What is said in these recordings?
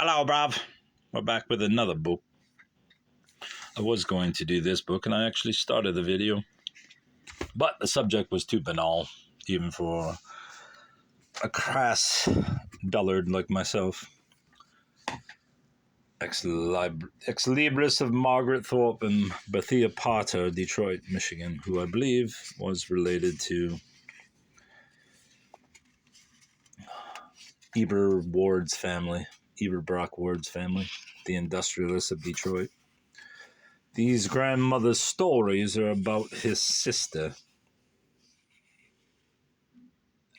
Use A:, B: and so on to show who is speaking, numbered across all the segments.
A: Hello, bruv. We're back with another book. I was going to do this book, and I actually started the video, but the subject was too banal, even for a crass dullard like myself. Ex-libris of Margaret Thorpe and Bethia Potter, Detroit, Michigan, who I believe was related to Eber Brock Ward's family, the industrialist of Detroit. These grandmother's stories are about his sister,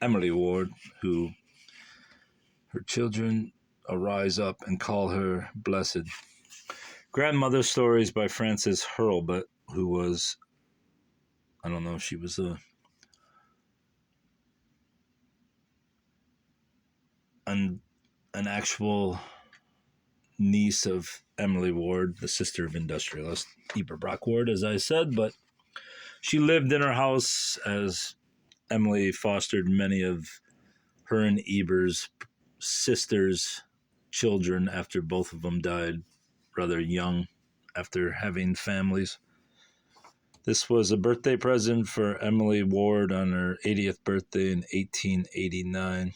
A: Emily Ward, who her children arise up and call her blessed. Grandmother Stories by Frances Hurlbut, who was, I don't know if she was an actual niece of Emily Ward, the sister of industrialist Eber Brock Ward, as I said, but she lived in her house as Emily fostered many of her and Eber's sisters' children after both of them died rather young after having families. This was a birthday present for Emily Ward on her 80th birthday in 1889,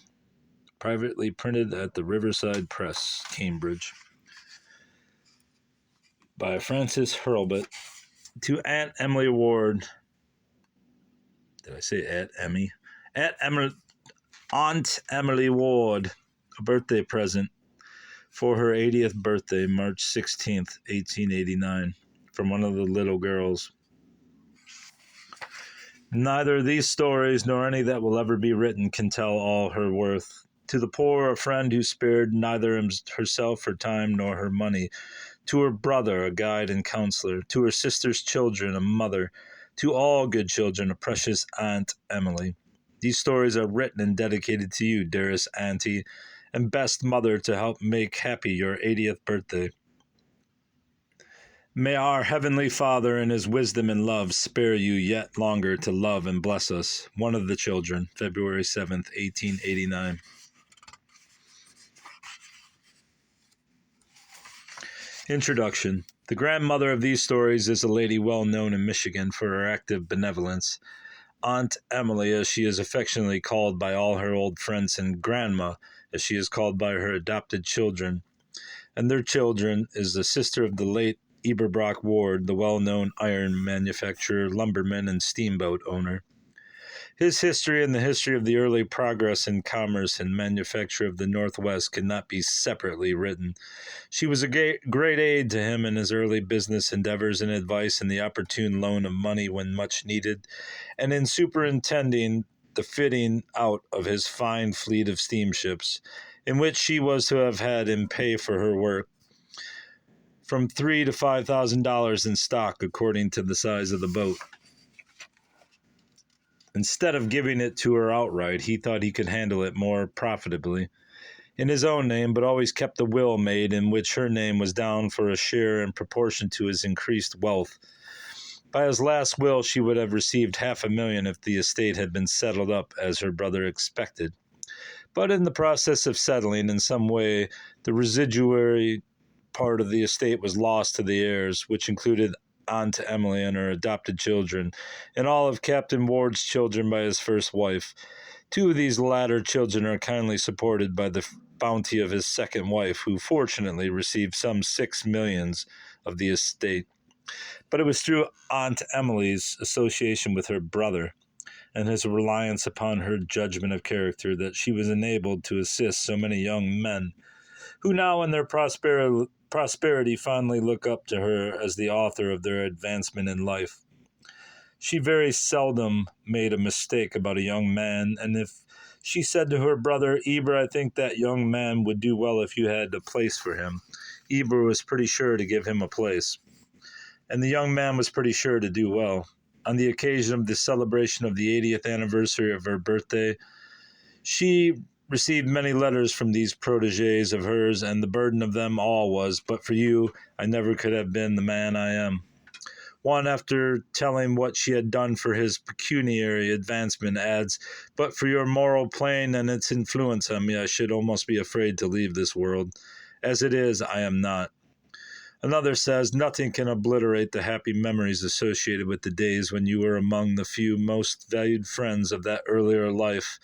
A: privately printed at the Riverside Press, Cambridge, by Frances Hurlbut. To Aunt Emily Ward. Did I say Aunt Emmy? Aunt Emily Ward, a birthday present for her 80th birthday, March 16th, 1889, from one of the little girls. Neither these stories nor any that will ever be written can tell all her worth. To the poor, a friend who spared neither herself her time nor her money. To her brother, a guide and counselor. To her sister's children, a mother. To all good children, a precious Aunt Emily. These stories are written and dedicated to you, dearest auntie, and best mother, to help make happy your 80th birthday. May our Heavenly Father in His wisdom and love spare you yet longer to love and bless us. One of the children, February 7th, 1889. Introduction. The grandmother of these stories is a lady well known in Michigan for her active benevolence. Aunt Emily, as she is affectionately called by all her old friends, and Grandma, as she is called by her adopted children and their children, is the sister of the late Eber Brock Ward, the well-known iron manufacturer, lumberman, and steamboat owner. His history and the history of the early progress in commerce and manufacture of the Northwest cannot be separately written. She was a great aid to him in his early business endeavors and advice and the opportune loan of money when much needed, and in superintending the fitting out of his fine fleet of steamships, in which she was to have had him pay for her work from $3,000 to $5,000 in stock, according to the size of the boat. Instead of giving it to her outright, he thought he could handle it more profitably in his own name, but always kept a will made in which her name was down for a share in proportion to his increased wealth. By his last will, she would have received $500,000 if the estate had been settled up as her brother expected. But in the process of settling, in some way, the residuary part of the estate was lost to the heirs, which included Aunt Emily and her adopted children, and all of Captain Ward's children by his first wife. Two of these latter children are kindly supported by the bounty of his second wife, who fortunately received some $6 million of the estate. But it was through Aunt Emily's association with her brother and his reliance upon her judgment of character that she was enabled to assist so many young men who now in their prosperity fondly look up to her as the author of their advancement in life. She very seldom made a mistake about a young man, and if she said to her brother, "Eber, I think that young man would do well if you had a place for him," Eber was pretty sure to give him a place, and the young man was pretty sure to do well. On the occasion of the celebration of the 80th anniversary of her birthday, she received many letters from these protégés of hers, and the burden of them all was, "But for you, I never could have been the man I am." One, after telling what she had done for his pecuniary advancement, adds, "But for your moral plane and its influence on me, I should almost be afraid to leave this world." As it is, I am not. Another says, nothing can obliterate the happy memories associated with the days when you were among the few most valued friends of that earlier life.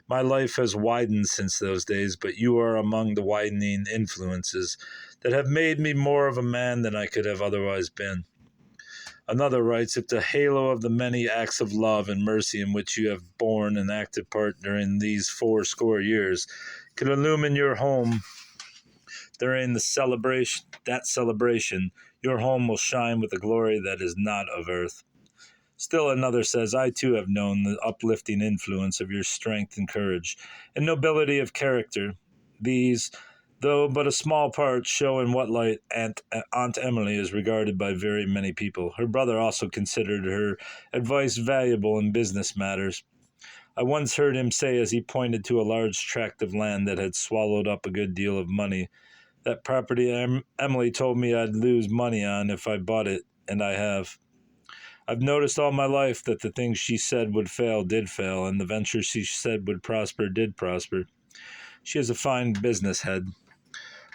A: My life has widened since those days, but you are among the widening influences that have made me more of a man than I could have otherwise been. Another writes, if the halo of the many acts of love and mercy in which you have borne an active part during these 80 years could illumine your home during that celebration, your home will shine with a glory that is not of earth. Still another says, I too have known the uplifting influence of your strength and courage, and nobility of character. These, though but a small part, show in what light Aunt Emily is regarded by very many people. Her brother also considered her advice valuable in business matters. I once heard him say, as he pointed to a large tract of land that had swallowed up a good deal of money, that property Emily told me I'd lose money on if I bought it, and I have. I've noticed all my life that the things she said would fail did fail, and the ventures she said would prosper did prosper. She is a fine business head.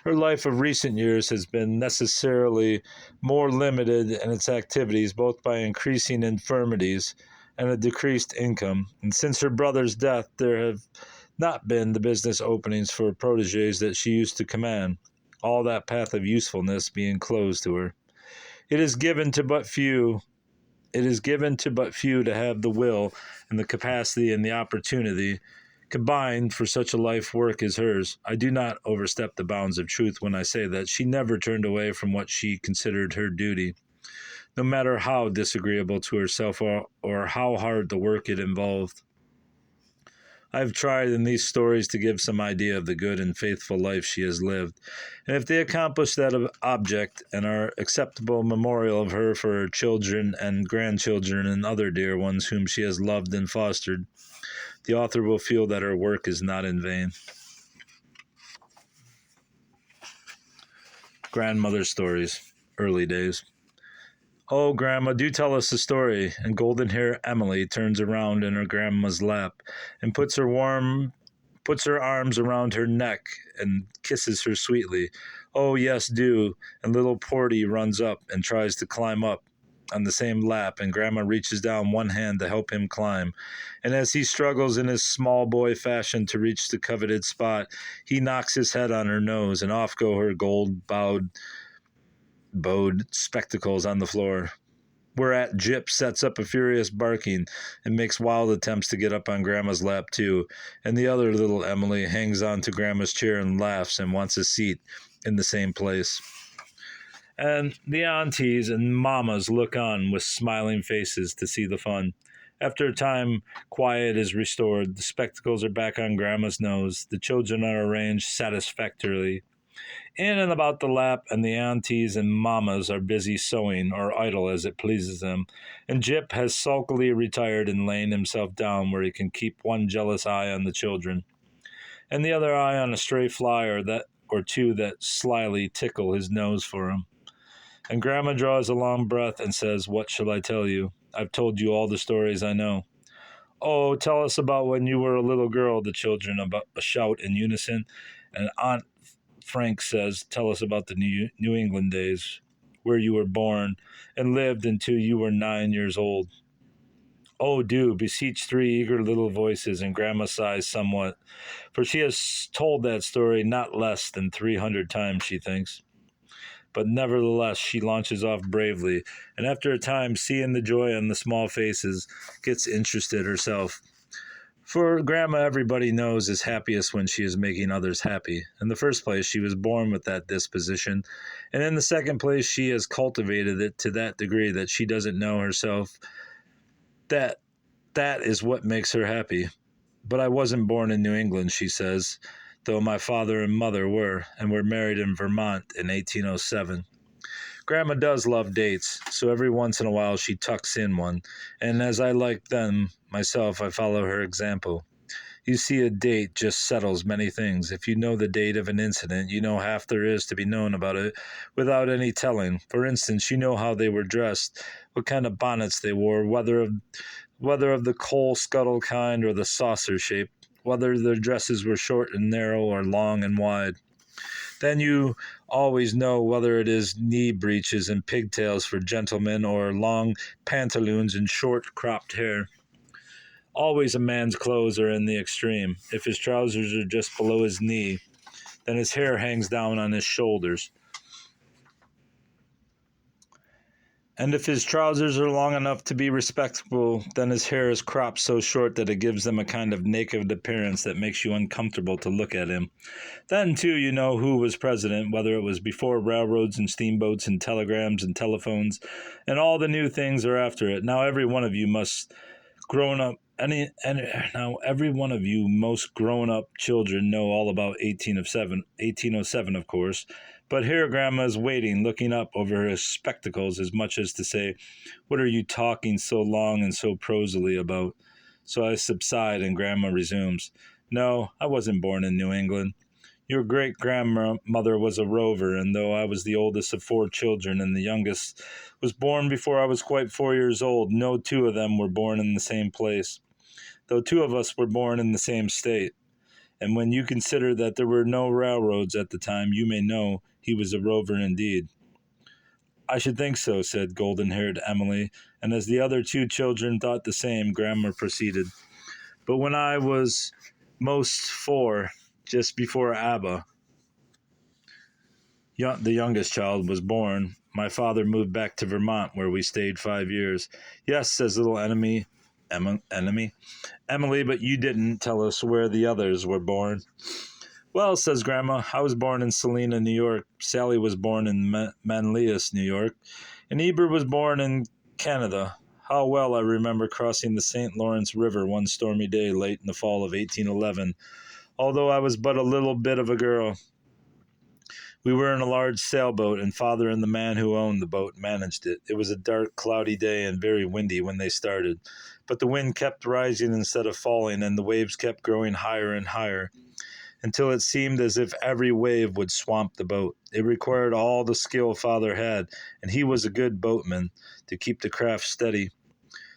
A: Her life of recent years has been necessarily more limited in its activities, both by increasing infirmities and a decreased income, and since her brother's death there have not been the business openings for protégés that she used to command, all that path of usefulness being closed to her. It is given to but few to have the will and the capacity and the opportunity combined for such a life work as hers. I do not overstep the bounds of truth when I say that she never turned away from what she considered her duty, no matter how disagreeable to herself or how hard the work it involved. I have tried in these stories to give some idea of the good and faithful life she has lived, and if they accomplish that object and are acceptable memorial of her for her children and grandchildren and other dear ones whom she has loved and fostered, the author will feel that her work is not in vain. Grandmother stories, early days. Oh, Grandma, do tell us a story. And golden-haired Emily turns around in her grandma's lap and puts her arms around her neck and kisses her sweetly. Oh, yes, do. And little Porty runs up and tries to climb up on the same lap, and Grandma reaches down one hand to help him climb. And as he struggles in his small boy fashion to reach the coveted spot, he knocks his head on her nose, and off go her gold-bowed spectacles on the floor. Whereat Jip sets up a furious barking and makes wild attempts to get up on Grandma's lap too, and the other little Emily hangs on to Grandma's chair and laughs and wants a seat in the same place. And the aunties and mamas look on with smiling faces to see the fun. After a time, quiet is restored. The spectacles are back on Grandma's nose. The children are arranged satisfactorily in and about the lap, and the aunties and mammas are busy sewing or idle as it pleases them, and Jip has sulkily retired and lain himself down where he can keep one jealous eye on the children, and the other eye on a stray fly or two that slyly tickle his nose for him. And Grandma draws a long breath and says, what shall I tell you? I've told you all the stories I know. Oh, tell us about when you were a little girl, the children shout in unison, and Aunt Frank says, tell us about the New England days, where you were born and lived until you were 9 years old. Oh, do, beseech three eager little voices, and Grandma sighs somewhat, for she has told that story not less than 300 times, she thinks. But nevertheless, she launches off bravely, and after a time, seeing the joy on the small faces, gets interested herself. For Grandma, everybody knows, is happiest when she is making others happy. In the first place, she was born with that disposition, and in the second place, she has cultivated it to that degree that she doesn't know herself that is what makes her happy. But I wasn't born in New England, she says, though my father and mother were, and were married in Vermont in 1807. Grandma does love dates, so every once in a while she tucks in one, and as I like them myself, I follow her example. You see, a date just settles many things. If you know the date of an incident, you know half there is to be known about it without any telling. For instance, you know how they were dressed, what kind of bonnets they wore, whether of the coal scuttle kind or the saucer shape, whether their dresses were short and narrow or long and wide. Then you always know whether it is knee breeches and pigtails for gentlemen or long pantaloons and short cropped hair. Always a man's clothes are in the extreme. If his trousers are just below his knee, then his hair hangs down on his shoulders. And if his trousers are long enough to be respectable, then his hair is cropped so short that it gives them a kind of naked appearance that makes you uncomfortable to look at him. Then, too, you know who was president, whether it was before railroads and steamboats and telegrams and telephones and all the new things are after it. Now every one of you must grown up now every one of you most grown up children know all about 1807, of course. But here Grandma is waiting, looking up over her spectacles as much as to say, "What are you talking so long and so prosily about?" So I subside and Grandma resumes, "No, I wasn't born in New England. Your great-grandmother was a rover, and though I was the oldest of 4 children and the youngest was born before I was quite 4 years old, no 2 of them were born in the same place, though 2 of us were born in the same state. And when you consider that there were no railroads at the time, you may know he was a rover indeed." "I should think so," said golden-haired Emily, and as the other 2 children thought the same, Grandma proceeded. "But when I was most 4, just before Abba, the youngest child, was born, my father moved back to Vermont, where we stayed 5 years. Yes, says little Emily, but you didn't tell us where the others were born." "Well," says Grandma, "I was born in Salina, New York. Sally was born in Manlius, New York, and Eber was born in Canada. How well I remember crossing the St. Lawrence River one stormy day late in the fall of 1811, although I was but a little bit of a girl. We were in a large sailboat, and Father and the man who owned the boat managed it. It was a dark, cloudy day and very windy when they started, but the wind kept rising instead of falling, and the waves kept growing higher and higher, until it seemed as if every wave would swamp the boat. It required all the skill Father had, and he was a good boatman, to keep the craft steady.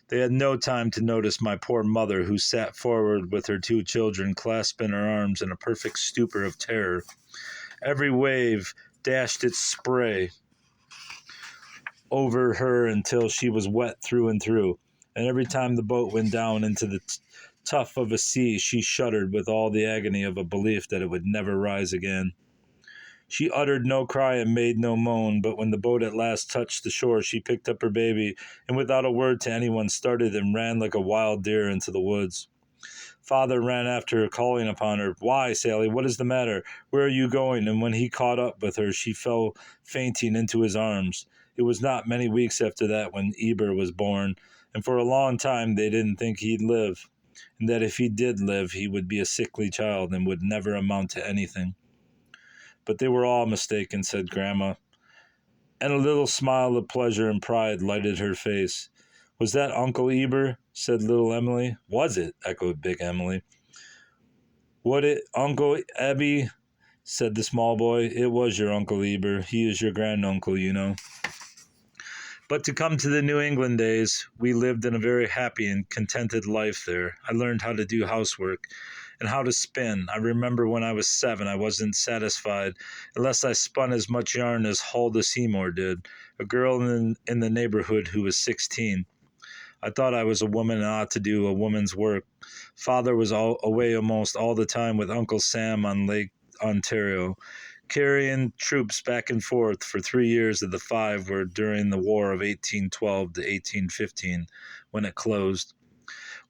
A: They had no time to notice my poor mother, who sat forward with her 2 children clasped in her arms in a perfect stupor of terror. Every wave dashed its spray over her until she was wet through and through, and every time the boat went down into the tuff of a sea, she shuddered with all the agony of a belief that it would never rise again. She uttered no cry and made no moan, but when the boat at last touched the shore, she picked up her baby, and without a word to anyone started and ran like a wild deer into the woods. Father ran after her, calling upon her, "Why, Sally, what is the matter? Where are you going?" And when he caught up with her, she fell fainting into his arms. It was not many weeks after that when Eber was born, and for a long time they didn't think he'd live, and that if he did live, he would be a sickly child and would never amount to anything. But they were all mistaken, said Grandma, and a little smile of pleasure and pride lighted her face. "Was that Uncle Eber?" said little Emily. "Was it?" echoed big Emily. "What it, Uncle Ebby?" said the small boy. "It was your Uncle Eber. He is your granduncle, you know." But to come to the New England days, we lived in a very happy and contented life there. I learned how to do housework and how to spin. I remember when I was 7, I wasn't satisfied unless I spun as much yarn as Huldah Seymour did, a girl in the neighborhood who was 16. I thought I was a woman and ought to do a woman's work. Father was away almost all the time with Uncle Sam on Lake Ontario, carrying troops back and forth. For 3 years of the 5 were during the War of 1812 to 1815, when it closed.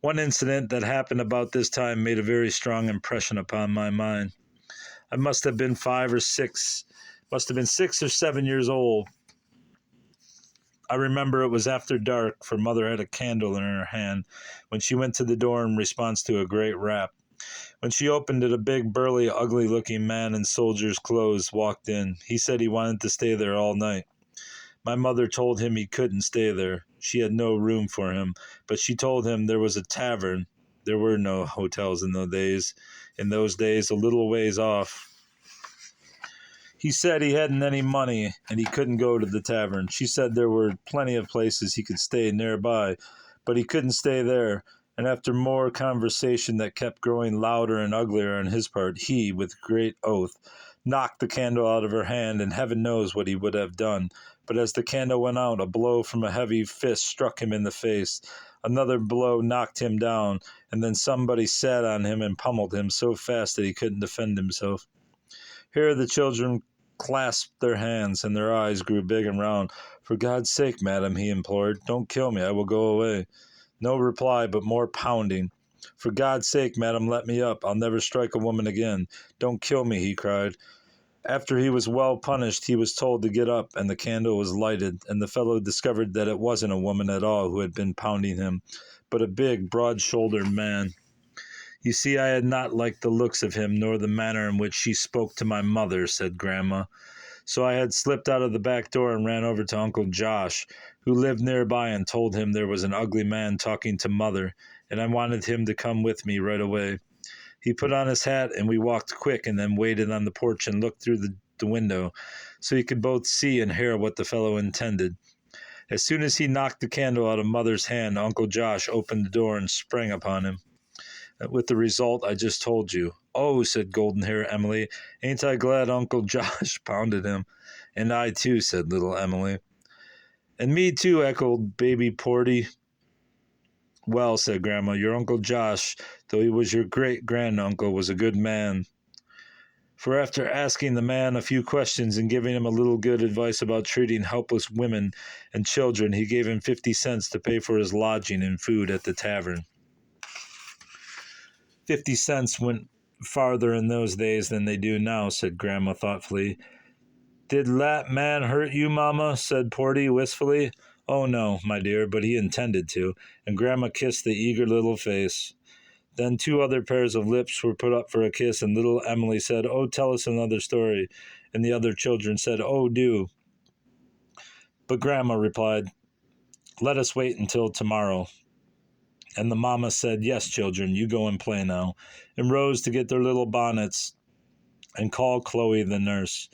A: One incident that happened about this time made a very strong impression upon my mind. I must have been 6 or 7 years old. I remember it was after dark, for Mother had a candle in her hand when she went to the door in response to a great rap. When she opened it, a big, burly, ugly-looking man in soldier's clothes walked in. He said he wanted to stay there all night. My mother told him he couldn't stay there. She had no room for him, but she told him there was a tavern. There were no hotels in those days, a little ways off. He said he hadn't any money and he couldn't go to the tavern. She said there were plenty of places he could stay nearby, but he couldn't stay there. And after more conversation that kept growing louder and uglier on his part, he, with great oath, knocked the candle out of her hand, and heaven knows what he would have done. But as the candle went out, a blow from a heavy fist struck him in the face. Another blow knocked him down, and then somebody sat on him and pummeled him so fast that he couldn't defend himself. Here the children clasped their hands, and their eyes grew big and round. "For God's sake, madam," he implored, "don't kill me. I will go away." No reply, but more pounding. "For God's sake, madam, let me up. I'll never strike a woman again. Don't kill me," he cried. After he was well punished, he was told to get up, and the candle was lighted, and the fellow discovered that it wasn't a woman at all who had been pounding him, but a big, broad-shouldered man. "You see, I had not liked the looks of him, nor the manner in which she spoke to my mother," said Grandma. "So I had slipped out of the back door and ran over to Uncle Josh, who lived nearby, and told him there was an ugly man talking to Mother, and I wanted him to come with me right away. He put on his hat, and we walked quick, and then waited on the porch and looked through the window, so he could both see and hear what the fellow intended. As soon as he knocked the candle out of Mother's hand, Uncle Josh opened the door and sprang upon him, with the result I just told you." "Oh," said golden-haired Emily, "ain't I glad Uncle Josh pounded him." "And I too," said little Emily. "And me too," echoed baby Porty. "Well," said Grandma, "your Uncle Josh, though he was your great-granduncle, was a good man. For after asking the man a few questions and giving him a little good advice about treating helpless women and children, he gave him 50 cents to pay for his lodging and food at the tavern." 50 cents went farther in those days than they do now, said Grandma thoughtfully. "Did that man hurt you, Mamma?" said Porty wistfully. "Oh, no, my dear, but he intended to," and Grandma kissed the eager little face. Then 2 other pairs of lips were put up for a kiss, and little Emily said, "Oh, tell us another story," and the other children said, "Oh, do." But Grandma replied, "Let us wait until tomorrow." And the mamma said, "Yes, children, you go and play now," and rose to get their little bonnets and call Chloe the nurse.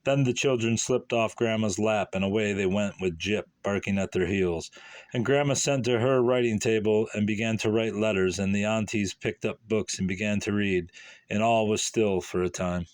A: Then the children slipped off Grandma's lap, and away they went with Jip barking at their heels. And Grandma sent to her writing table and began to write letters, and the aunties picked up books and began to read, and all was still for a time.